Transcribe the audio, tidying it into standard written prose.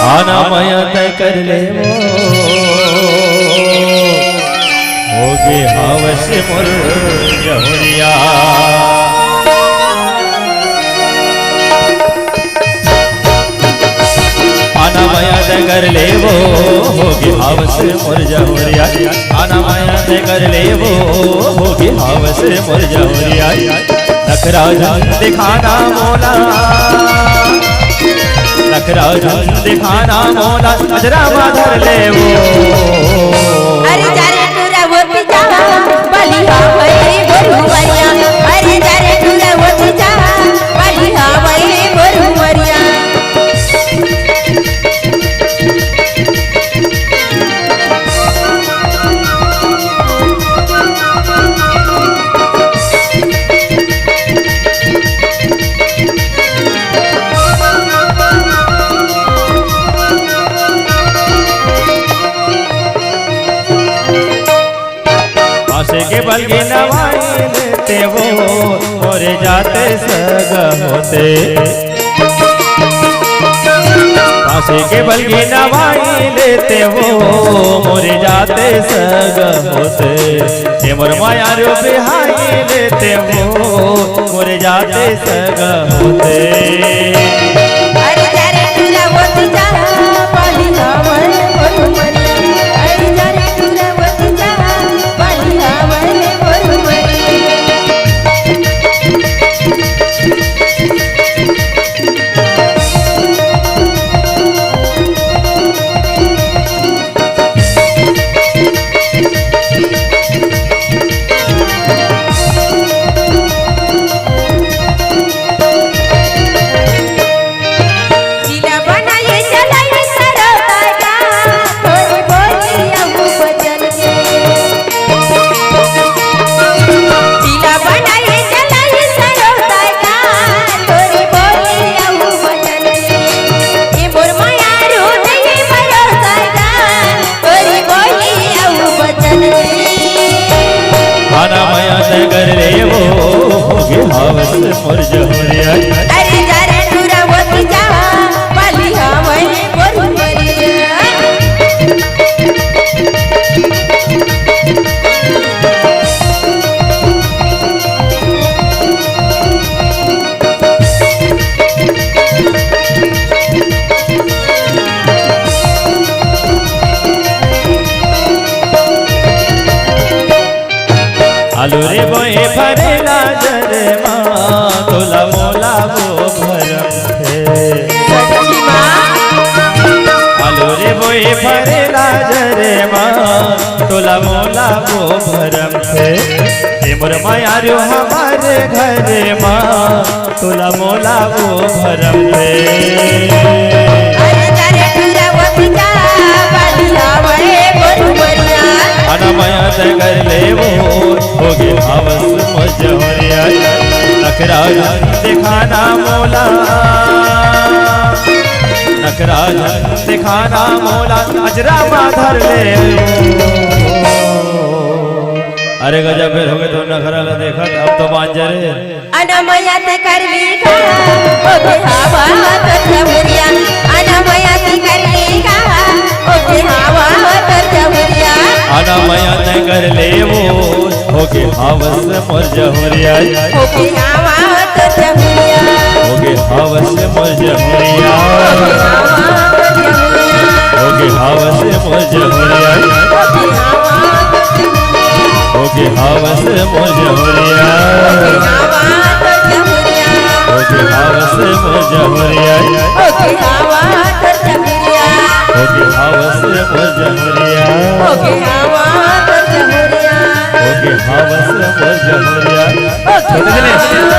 अनामयत कर ले होगे हवस मोर जहुरिया। अनामयत कर ले होगे हवस मोर जहुरिया। अनामयत कर ले होगे हवस मोर जहुरिया। नखरा दिखाना मोला नखरा दिखाना मोला अजरा माधर ले वो। अरे जारे टूरा वो पिता बली हवई गोरुवरिया। अरे जारे टूरा वो पिता बली हवई गोरुवरिया। के बल की नवाई लेते वो मोरे जाते सग होते। फांसी के बल की नवाई लेते वो मोरे जाते सग होते। ये मोर माया रो बिहाई लेते वो मोरे जाते सग होते। अरे जारे टूरा वो पिता बली हवई गोरुवरिया। अरे जारे टूरा वो पिता बली हवई गोरुवरिया। कर ले वो होगे हवस मोर जहुरिया। अरे जारे टूरा वो पिता बली हवई गोरुवरिया। आलू रे बोए भरेला जरे माँ तोला मोला वो भरम थे। आलू रे बोए भरेला जरे माँ तोला मोला वो भरम थे। मोर माया रो हमारे घरे माँ तोला मोला वो भरम थे। अरे जारे टूरा वो पिता बली हवई गोरुवरिया। अनामयत कर ले वो होगे हवस मोर जहुरिया। नखरा दिखाना मोला नखरा दिखाना मोला अजरा माधर ले। अरे गजब फिर हो गए तो नखरा ला देखा अब तो बांजरे। अनामयत कर ली होगे हवा तर जहुरिया। अनामयत कर ली होगे हवा तर जहुरिया। अनामयत कर ले वो होगे हवस मोर जहुरिया। होगे हवा तर जहुरिया। होगे हवस मोर जहुरिया। होगे हवस मोर जहुरिया। होगे हवस मोर जहुरिया। होगे हवस मोर जहुरिया। होगे हवा तर जहुरिया। होगे हवस मोर जहुरिया। होगे हवा तर जहुरिया। होगे हवस मोर जहुरिया। छोटे ছেলে